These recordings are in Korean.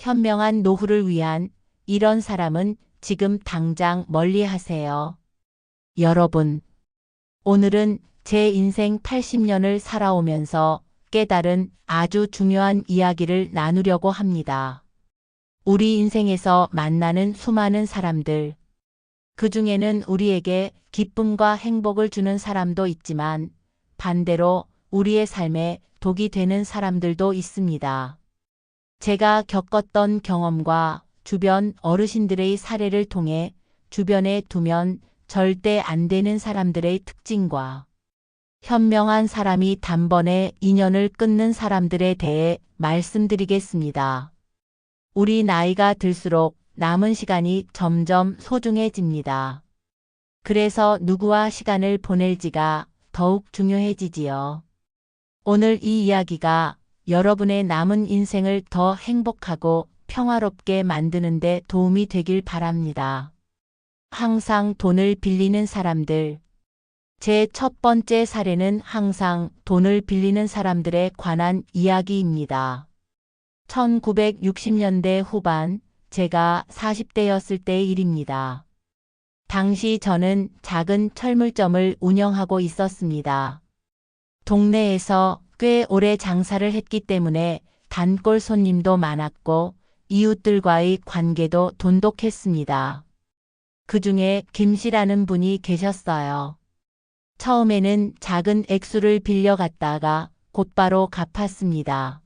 현명한 노후를 위한 이런 사람은 지금 당장 멀리하세요. 여러분, 오늘은 제 인생 80년을 살아오면서 깨달은 아주 중요한 이야기를 나누려고 합니다. 우리 인생에서 만나는 수많은 사람들, 그 중에는 우리에게 기쁨과 행복을 주는 사람도 있지만 반대로 우리의 삶에 독이 되는 사람들도 있습니다. 제가 겪었던 경험과 주변 어르신들의 사례를 통해 주변에 두면 절대 안 되는 사람들의 특징과 현명한 사람이 단번에 인연을 끊는 사람들에 대해 말씀드리겠습니다. 우리 나이가 들수록 남은 시간이 점점 소중해집니다. 그래서 누구와 시간을 보낼지가 더욱 중요해지지요. 오늘 이 이야기가 여러분의 남은 인생을 더 행복하고 평화롭게 만드는 데 도움이 되길 바랍니다. 항상 돈을 빌리는 사람들. 제 첫 번째 사례는 항상 돈을 빌리는 사람들에 관한 이야기입니다. 1960년대 후반, 제가 40대였을 때의 일입니다. 당시 저는 작은 철물점을 운영하고 있었습니다. 동네에서 꽤 오래 장사를 했기 때문에 단골 손님도 많았고 이웃들과의 관계도 돈독했습니다. 그 중에 김 씨라는 분이 계셨어요. 처음에는 작은 액수를 빌려갔다가 곧바로 갚았습니다.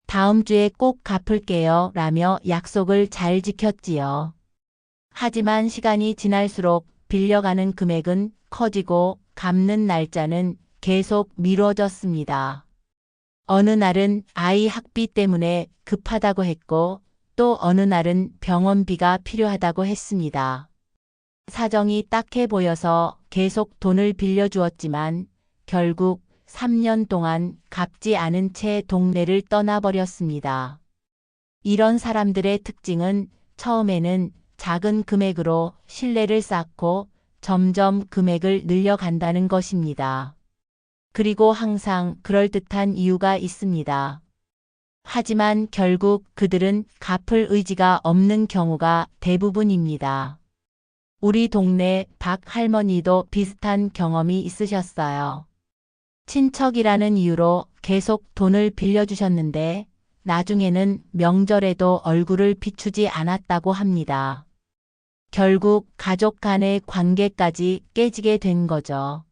다음 주에 꼭 갚을게요 라며 약속을 잘 지켰지요. 하지만 시간이 지날수록 빌려가는 금액은 커지고 갚는 날짜는 계속 미뤄졌습니다. 어느 날은 아이 학비 때문에 급하다고 했고 또 어느 날은 병원비가 필요하다고 했습니다. 사정이 딱해 보여서 계속 돈을 빌려주었지만 결국 3년 동안 갚지 않은 채 동네를 떠나버렸습니다. 이런 사람들의 특징은 처음에는 작은 금액으로 신뢰를 쌓고 점점 금액을 늘려간다는 것입니다. 그리고 항상 그럴듯한 이유가 있습니다. 하지만 결국 그들은 갚을 의지가 없는 경우가 대부분입니다. 우리 동네 박 할머니도 비슷한 경험이 있으셨어요. 친척이라는 이유로 계속 돈을 빌려주셨는데 나중에는 명절에도 얼굴을 비추지 않았다고 합니다. 결국 가족 간의 관계까지 깨지게 된 거죠.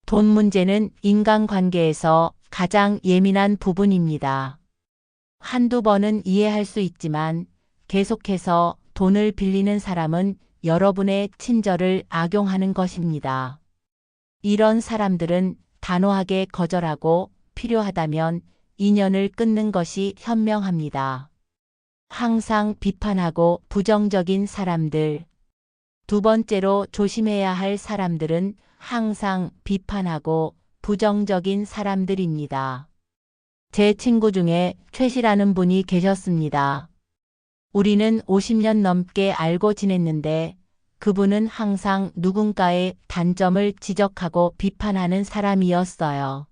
돈 문제는 인간관계에서 가장 예민한 부분입니다. 한두 번은 이해할 수 있지만 계속해서 돈을 빌리는 사람은 여러분의 친절을 악용하는 것입니다. 이런 사람들은 단호하게 거절하고 필요하다면 인연을 끊는 것이 현명합니다. 항상 비판하고 부정적인 사람들. 두 번째로 조심해야 할 사람들은 항상 비판하고 부정적인 사람들입니다. 제 친구 중에 최 씨라는 분이 계셨습니다. 우리는 50년 넘게 알고 지냈는데 그분은 항상 누군가의 단점을 지적하고 비판하는 사람이었어요.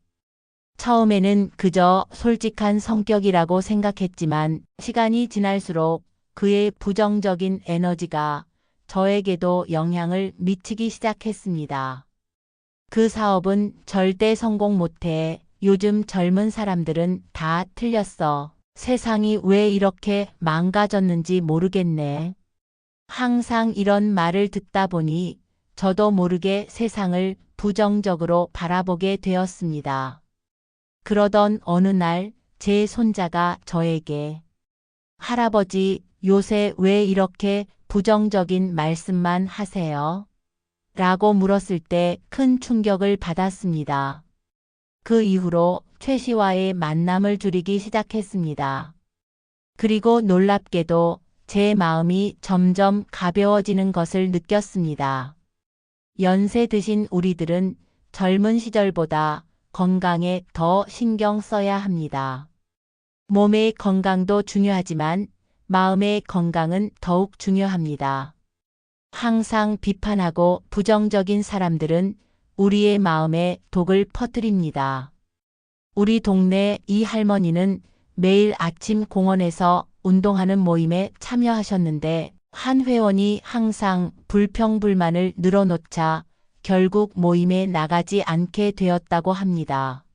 처음에는 그저 솔직한 성격이라고 생각했지만 시간이 지날수록 그의 부정적인 에너지가 저에게도 영향을 미치기 시작했습니다. 그 사업은 절대 성공 못해. 요즘 젊은 사람들은 다 틀렸어. 세상이 왜 이렇게 망가졌는지 모르겠네. 항상 이런 말을 듣다 보니 저도 모르게 세상을 부정적으로 바라보게 되었습니다. 그러던 어느 날 제 손자가 저에게 할아버지, 요새 왜 이렇게 부정적인 말씀만 하세요? 라고 물었을 때 큰 충격을 받았습니다. 그 이후로 최 씨와의 만남을 줄이기 시작했습니다. 그리고 놀랍게도 제 마음이 점점 가벼워지는 것을 느꼈습니다. 연세 드신 우리들은 젊은 시절보다 건강에 더 신경 써야 합니다. 몸의 건강도 중요하지만 마음의 건강은 더욱 중요합니다. 항상 비판하고 부정적인 사람들은 우리의 마음에 독을 퍼뜨립니다. 우리 동네 이 할머니는 매일 아침 공원에서 운동하는 모임에 참여하셨는데 한 회원이 항상 불평불만을 늘어놓자 결국 모임에 나가지 않게 되었다고 합니다.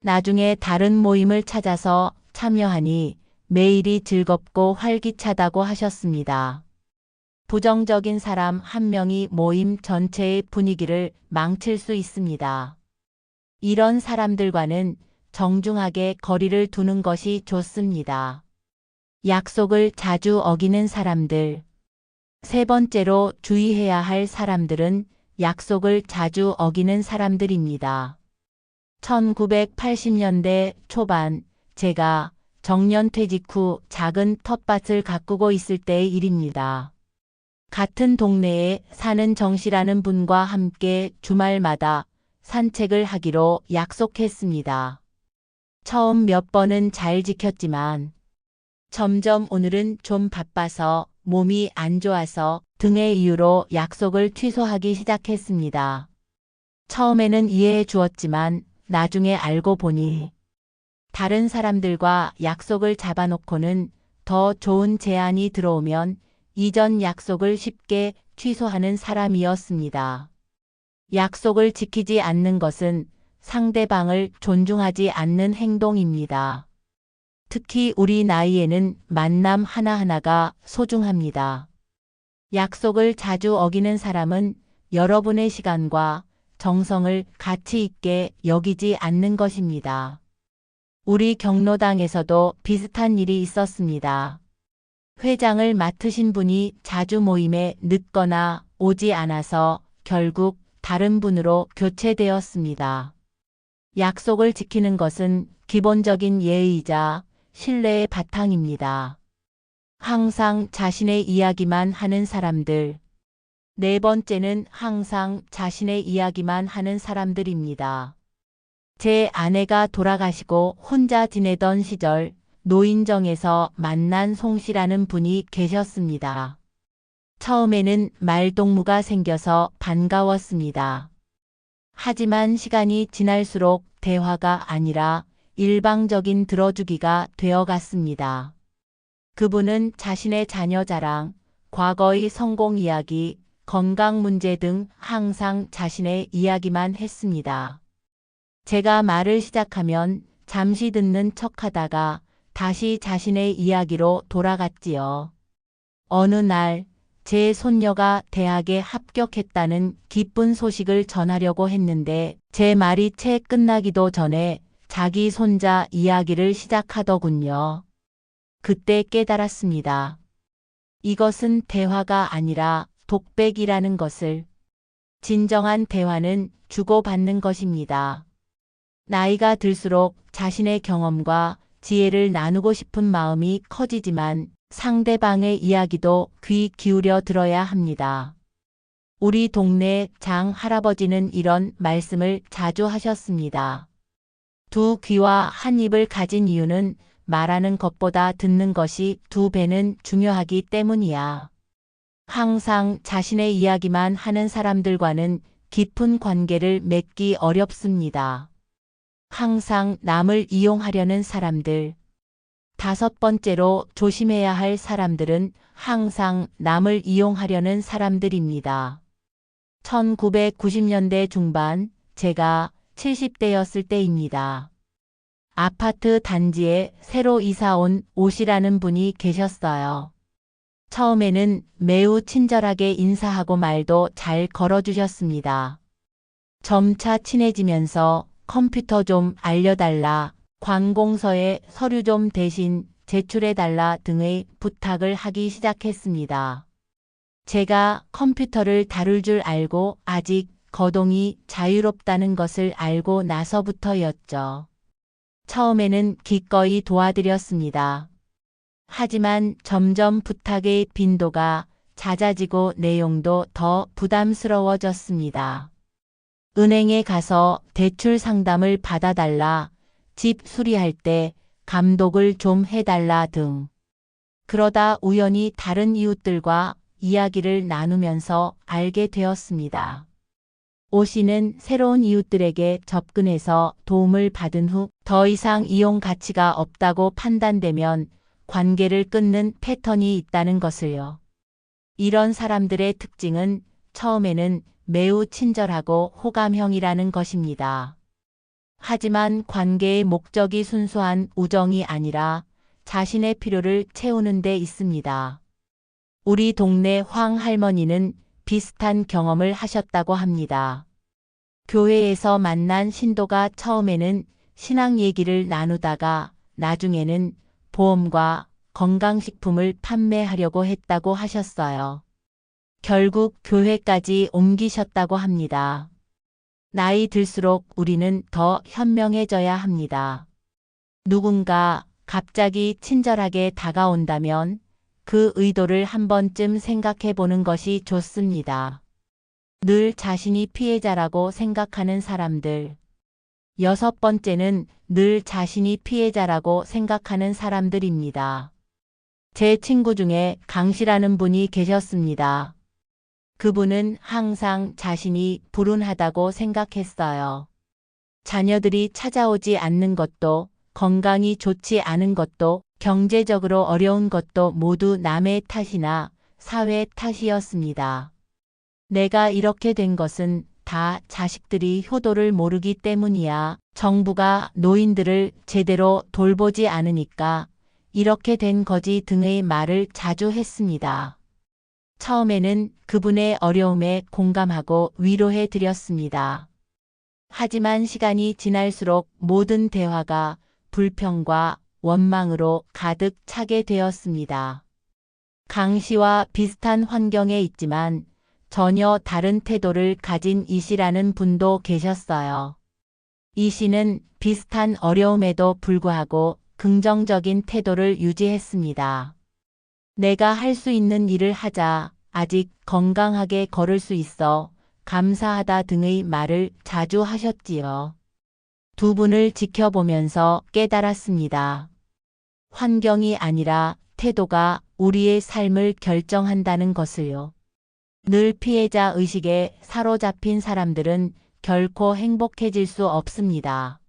나중에 다른 모임을 찾아서 참여하니 매일이 즐겁고 활기차다고 하셨습니다. 부정적인 사람 한 명이 모임 전체의 분위기를 망칠 수 있습니다. 이런 사람들과는 정중하게 거리를 두는 것이 좋습니다. 약속을 자주 어기는 사람들. 세 번째로 주의해야 할 사람들은 약속을 자주 어기는 사람들입니다. 1980년대 초반 제가 정년퇴직 후 작은 텃밭을 가꾸고 있을 때의 일입니다. 같은 동네에 사는 정씨라는 분과 함께 주말마다 산책을 하기로 약속했습니다. 처음 몇 번은 잘 지켰지만 점점 오늘은 좀 바빠서 몸이 안 좋아서 등의 이유로 약속을 취소하기 시작했습니다. 처음에는 이해해 주었지만 나중에 알고 보니 다른 사람들과 약속을 잡아놓고는 더 좋은 제안이 들어오면 이전 약속을 쉽게 취소하는 사람이었습니다. 약속을 지키지 않는 것은 상대방을 존중하지 않는 행동입니다. 특히 우리 나이에는 만남 하나하나가 소중합니다. 약속을 자주 어기는 사람은 여러분의 시간과 정성을 가치 있게 여기지 않는 것입니다. 우리 경로당에서도 비슷한 일이 있었습니다. 회장을 맡으신 분이 자주 모임에 늦거나 오지 않아서 결국 다른 분으로 교체되었습니다. 약속을 지키는 것은 기본적인 예의이자 신뢰의 바탕입니다. 항상 자신의 이야기만 하는 사람들. 네 번째는 항상 자신의 이야기만 하는 사람들입니다. 제 아내가 돌아가시고 혼자 지내던 시절 노인정에서 만난 송씨라는 분이 계셨습니다. 처음에는 말동무가 생겨서 반가웠습니다. 하지만 시간이 지날수록 대화가 아니라 일방적인 들어주기가 되어갔습니다. 그분은 자신의 자녀 자랑, 과거의 성공 이야기, 건강 문제 등 항상 자신의 이야기만 했습니다. 제가 말을 시작하면 잠시 듣는 척하다가 다시 자신의 이야기로 돌아갔지요. 어느 날 제 손녀가 대학에 합격했다는 기쁜 소식을 전하려고 했는데 제 말이 채 끝나기도 전에 자기 손자 이야기를 시작하더군요. 그때 깨달았습니다. 이것은 대화가 아니라 독백이라는 것을. 진정한 대화는 주고받는 것입니다. 나이가 들수록 자신의 경험과 지혜를 나누고 싶은 마음이 커지지만 상대방의 이야기도 귀 기울여 들어야 합니다. 우리 동네 장 할아버지는 이런 말씀을 자주 하셨습니다. 두 귀와 한 입을 가진 이유는 말하는 것보다 듣는 것이 두 배는 중요하기 때문이야. 항상 자신의 이야기만 하는 사람들과는 깊은 관계를 맺기 어렵습니다. 항상 남을 이용하려는 사람들. 다섯 번째로 조심해야 할 사람들은 항상 남을 이용하려는 사람들입니다. 1990년대 중반 제가 70대였을 때입니다. 아파트 단지에 새로 이사 온 오씨라는 분이 계셨어요. 처음에는 매우 친절하게 인사하고 말도 잘 걸어주셨습니다. 점차 친해지면서 컴퓨터 좀 알려달라, 관공서에 서류 좀 대신 제출해달라 등의 부탁을 하기 시작했습니다. 제가 컴퓨터를 다룰 줄 알고 아직 거동이 자유롭다는 것을 알고 나서부터였죠. 처음에는 기꺼이 도와드렸습니다. 하지만 점점 부탁의 빈도가 잦아지고 내용도 더 부담스러워졌습니다. 은행에 가서 대출 상담을 받아달라, 집 수리할 때 감독을 좀 해달라 등. 그러다 우연히 다른 이웃들과 이야기를 나누면서 알게 되었습니다. 오 씨는 새로운 이웃들에게 접근해서 도움을 받은 후 더 이상 이용 가치가 없다고 판단되면 관계를 끊는 패턴이 있다는 것을요. 이런 사람들의 특징은 처음에는 매우 친절하고 호감형이라는 것입니다. 하지만 관계의 목적이 순수한 우정이 아니라 자신의 필요를 채우는 데 있습니다. 우리 동네 황 할머니는 비슷한 경험을 하셨다고 합니다. 교회에서 만난 신도가 처음에는 신앙 얘기를 나누다가 나중에는 보험과 건강식품을 판매하려고 했다고 하셨어요. 결국 교회까지 옮기셨다고 합니다. 나이 들수록 우리는 더 현명해져야 합니다. 누군가 갑자기 친절하게 다가온다면 그 의도를 한 번쯤 생각해 보는 것이 좋습니다. 늘 자신이 피해자라고 생각하는 사람들. 6번째는 늘 자신이 피해자라고 생각하는 사람들입니다. 제 친구 중에 강 씨라는 분이 계셨습니다. 그분은 항상 자신이 불운하다고 생각했어요. 자녀들이 찾아오지 않는 것도, 건강이 좋지 않은 것도, 경제적으로 어려운 것도 모두 남의 탓이나 사회 탓이었습니다. 내가 이렇게 된 것은 다 자식들이 효도를 모르기 때문이야. 정부가 노인들을 제대로 돌보지 않으니까 이렇게 된 거지 등의 말을 자주 했습니다. 처음에는 그분의 어려움에 공감하고 위로해 드렸습니다. 하지만 시간이 지날수록 모든 대화가 불평과 원망으로 가득 차게 되었습니다. 강 씨와 비슷한 환경에 있지만 전혀 다른 태도를 가진 이 씨라는 분도 계셨어요. 이 씨는 비슷한 어려움에도 불구하고 긍정적인 태도를 유지했습니다. 내가 할 수 있는 일을 하자, 아직 건강하게 걸을 수 있어, 감사하다 등의 말을 자주 하셨지요. 두 분을 지켜보면서 깨달았습니다. 환경이 아니라 태도가 우리의 삶을 결정한다는 것을요. 늘 피해자 의식에 사로잡힌 사람들은 결코 행복해질 수 없습니다.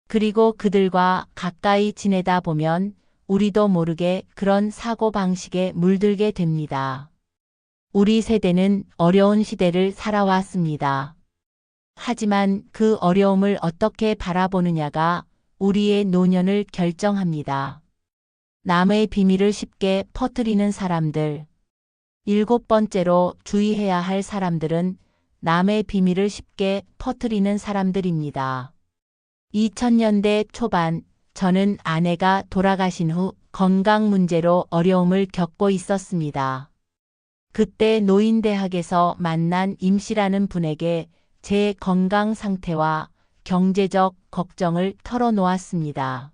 그리고 그들과 가까이 지내다 보면 우리도 모르게 그런 사고방식에 물들게 됩니다. 우리 세대는 어려운 시대를 살아왔습니다. 하지만 그 어려움을 어떻게 바라보느냐가 우리의 노년을 결정합니다. 남의 비밀을 쉽게 퍼뜨리는 사람들. 7번째로 주의해야 할 사람들은 남의 비밀을 쉽게 퍼뜨리는 사람들입니다. 2000년대 초반 저는 아내가 돌아가신 후 건강 문제로 어려움을 겪고 있었습니다. 그때 노인대학에서 만난 임 씨라는 분에게 제 건강 상태와 경제적 걱정을 털어놓았습니다.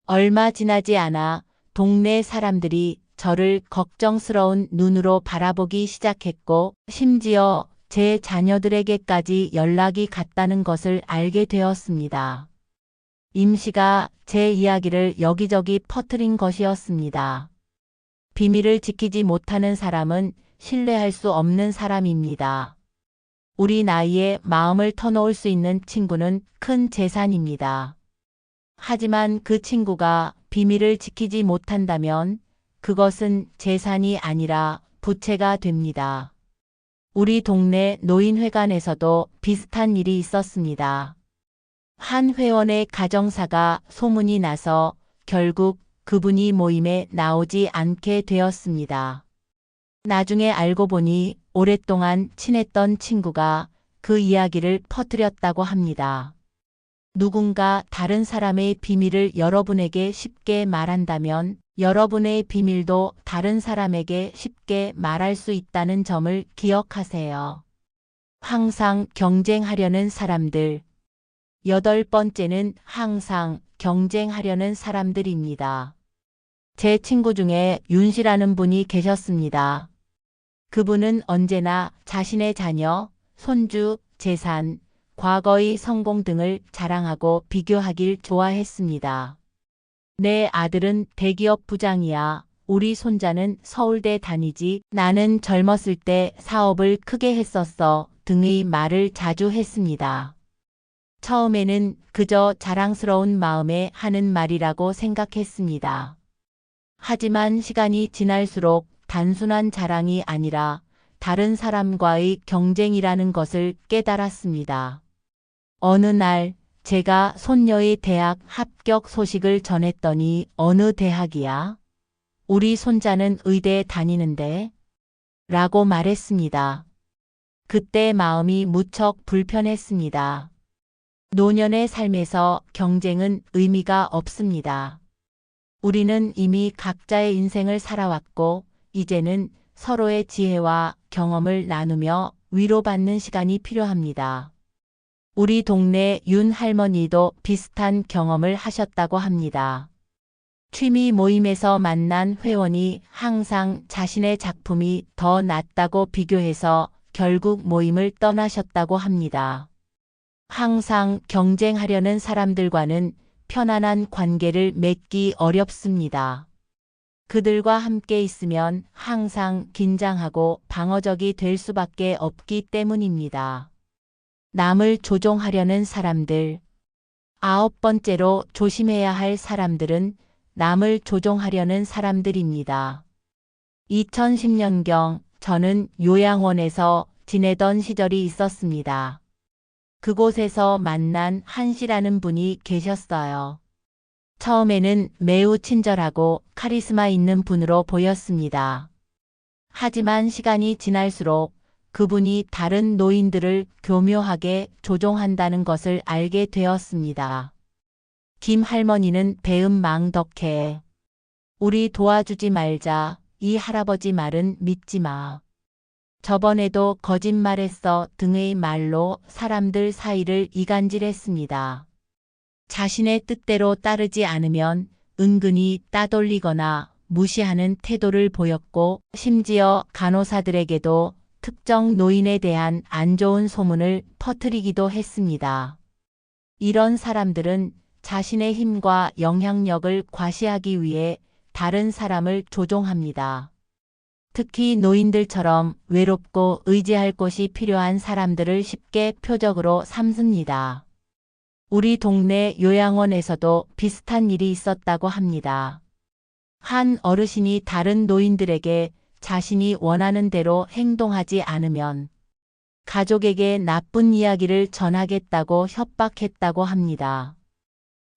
얼마 지나지 않아 동네 사람들이 저를 걱정스러운 눈으로 바라보기 시작했고 심지어 제 자녀들에게까지 연락이 갔다는 것을 알게 되었습니다. 임 씨가 제 이야기를 여기저기 퍼뜨린 것이었습니다. 비밀을 지키지 못하는 사람은 신뢰할 수 없는 사람입니다. 우리 나이에 마음을 터놓을 수 있는 친구는 큰 재산입니다. 하지만 그 친구가 비밀을 지키지 못한다면 그것은 재산이 아니라 부채가 됩니다. 우리 동네 노인회관에서도 비슷한 일이 있었습니다. 한 회원의 가정사가 소문이 나서 결국 그분이 모임에 나오지 않게 되었습니다. 나중에 알고 보니 오랫동안 친했던 친구가 그 이야기를 퍼뜨렸다고 합니다. 누군가 다른 사람의 비밀을 여러분에게 쉽게 말한다면 여러분의 비밀도 다른 사람에게 쉽게 말할 수 있다는 점을 기억하세요. 항상 경쟁하려는 사람들. 8번째는 항상 경쟁하려는 사람들입니다. 제 친구 중에 윤 씨라는 분이 계셨습니다. 그분은 언제나 자신의 자녀, 손주, 재산, 과거의 성공 등을 자랑하고 비교하길 좋아했습니다. 내 아들은 대기업 부장이야. 우리 손자는 서울대 다니지. 나는 젊었을 때 사업을 크게 했었어. 등의 말을 자주 했습니다. 처음에는 그저 자랑스러운 마음에 하는 말이라고 생각했습니다. 하지만 시간이 지날수록 단순한 자랑이 아니라 다른 사람과의 경쟁이라는 것을 깨달았습니다. 어느 날 제가 손녀의 대학 합격 소식을 전했더니 어느 대학이야? 우리 손자는 의대에 다니는데? 라고 말했습니다. 그때 마음이 무척 불편했습니다. 노년의 삶에서 경쟁은 의미가 없습니다. 우리는 이미 각자의 인생을 살아왔고 이제는 서로의 지혜와 경험을 나누며 위로받는 시간이 필요합니다. 우리 동네 윤 할머니도 비슷한 경험을 하셨다고 합니다. 취미 모임에서 만난 회원이 항상 자신의 작품이 더 낫다고 비교해서 결국 모임을 떠나셨다고 합니다. 항상 경쟁하려는 사람들과는 편안한 관계를 맺기 어렵습니다. 그들과 함께 있으면 항상 긴장하고 방어적이 될 수밖에 없기 때문입니다. 남을 조종하려는 사람들. 9번째로 조심해야 할 사람들은 남을 조종하려는 사람들입니다. 2010년경 저는 요양원에서 지내던 시절이 있었습니다. 그곳에서 만난 한씨라는 분이 계셨어요. 처음에는 매우 친절하고 카리스마 있는 분으로 보였습니다. 하지만 시간이 지날수록 그분이 다른 노인들을 교묘하게 조종한다는 것을 알게 되었습니다. 김 할머니는 배은망덕해. 우리 도와주지 말자. 이 할아버지 말은 믿지 마. 저번에도 거짓말했어 등의 말로 사람들 사이를 이간질했습니다. 자신의 뜻대로 따르지 않으면 은근히 따돌리거나 무시하는 태도를 보였고 심지어 간호사들에게도 특정 노인에 대한 안 좋은 소문을 퍼뜨리기도 했습니다. 이런 사람들은 자신의 힘과 영향력을 과시하기 위해 다른 사람을 조종합니다. 특히 노인들처럼 외롭고 의지할 곳이 필요한 사람들을 쉽게 표적으로 삼습니다. 우리 동네 요양원에서도 비슷한 일이 있었다고 합니다. 한 어르신이 다른 노인들에게 자신이 원하는 대로 행동하지 않으면 가족에게 나쁜 이야기를 전하겠다고 협박했다고 합니다.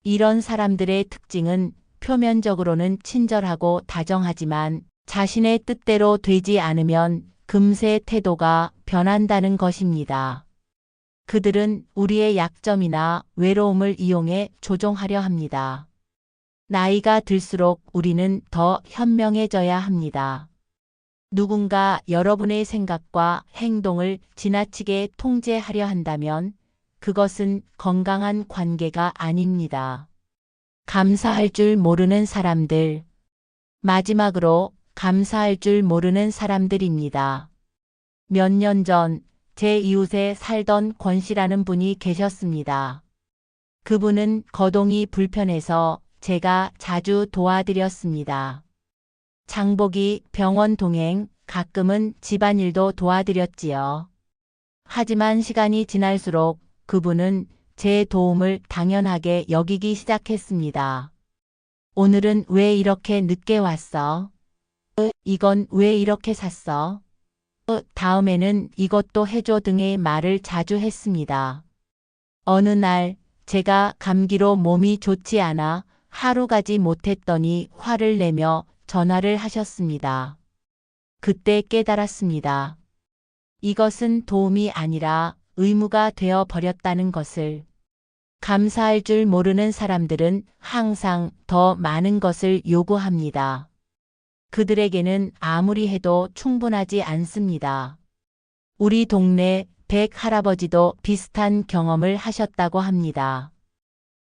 이런 사람들의 특징은 표면적으로는 친절하고 다정하지만 자신의 뜻대로 되지 않으면 금세 태도가 변한다는 것입니다. 그들은 우리의 약점이나 외로움을 이용해 조종하려 합니다. 나이가 들수록 우리는 더 현명해져야 합니다. 누군가 여러분의 생각과 행동을 지나치게 통제하려 한다면 그것은 건강한 관계가 아닙니다. 감사할 줄 모르는 사람들. 마지막으로 감사할 줄 모르는 사람들입니다. 몇 년 전 제 이웃에 살던 권 씨라는 분이 계셨습니다. 그분은 거동이 불편해서 제가 자주 도와드렸습니다. 장보기, 병원 동행, 가끔은 집안일도 도와드렸지요. 하지만 시간이 지날수록 그분은 제 도움을 당연하게 여기기 시작했습니다. 오늘은 왜 이렇게 늦게 왔어? 이건 왜 이렇게 샀어? 다음에는 이것도 해줘 등의 말을 자주 했습니다. 어느 날 제가 감기로 몸이 좋지 않아 하루 가지 못했더니 화를 내며 전화를 하셨습니다. 그때 깨달았습니다. 이것은 도움이 아니라 의무가 되어 버렸다는 것을. 감사할 줄 모르는 사람들은 항상 더 많은 것을 요구합니다. 그들에게는 아무리 해도 충분하지 않습니다. 우리 동네 백 할아버지도 비슷한 경험을 하셨다고 합니다.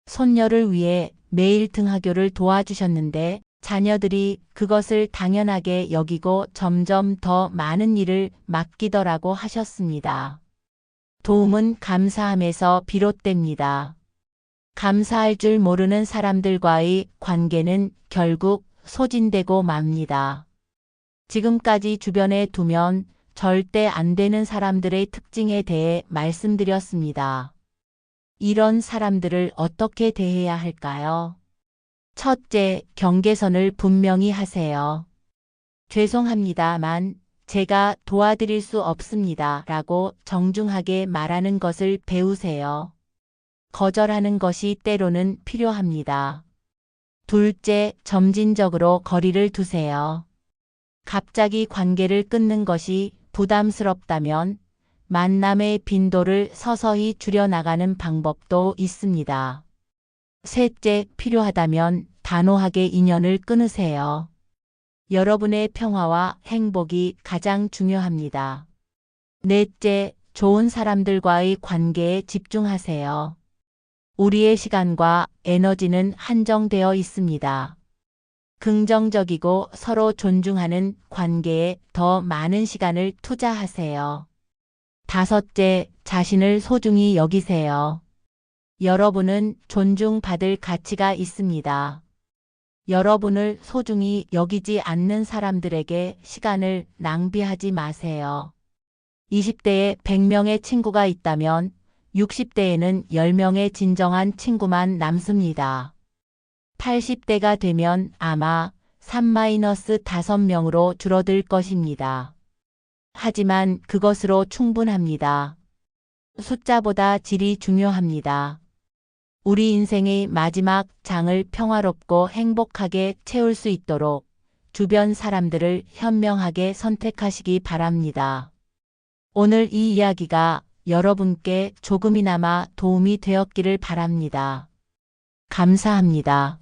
손녀를 위해 매일 등하교를 도와주셨는데 자녀들이 그것을 당연하게 여기고 점점 더 많은 일을 맡기더라고 하셨습니다. 도움은 감사함에서 비롯됩니다. 감사할 줄 모르는 사람들과의 관계는 결국 소진되고 맙니다. 지금까지 주변에 두면 절대 안 되는 사람들의 특징에 대해 말씀드렸습니다. 이런 사람들을 어떻게 대해야 할까요? 첫째, 경계선을 분명히 하세요. 죄송합니다만 제가 도와드릴 수 없습니다. 라고 정중하게 말하는 것을 배우세요. 거절하는 것이 때로는 필요합니다. 둘째, 점진적으로 거리를 두세요. 갑자기 관계를 끊는 것이 부담스럽다면 만남의 빈도를 서서히 줄여나가는 방법도 있습니다. 셋째, 필요하다면 단호하게 인연을 끊으세요. 여러분의 평화와 행복이 가장 중요합니다. 넷째, 좋은 사람들과의 관계에 집중하세요. 우리의 시간과 에너지는 한정되어 있습니다. 긍정적이고 서로 존중하는 관계에 더 많은 시간을 투자하세요. 다섯째, 자신을 소중히 여기세요. 여러분은 존중받을 가치가 있습니다. 여러분을 소중히 여기지 않는 사람들에게 시간을 낭비하지 마세요. 20대에 100명의 친구가 있다면 60대에는 10명의 진정한 친구만 남습니다. 80대가 되면 아마 3-5명으로 줄어들 것입니다. 하지만 그것으로 충분합니다. 숫자보다 질이 중요합니다. 우리 인생의 마지막 장을 평화롭고 행복하게 채울 수 있도록 주변 사람들을 현명하게 선택하시기 바랍니다. 오늘 이 이야기가 여러분께 조금이나마 도움이 되었기를 바랍니다. 감사합니다.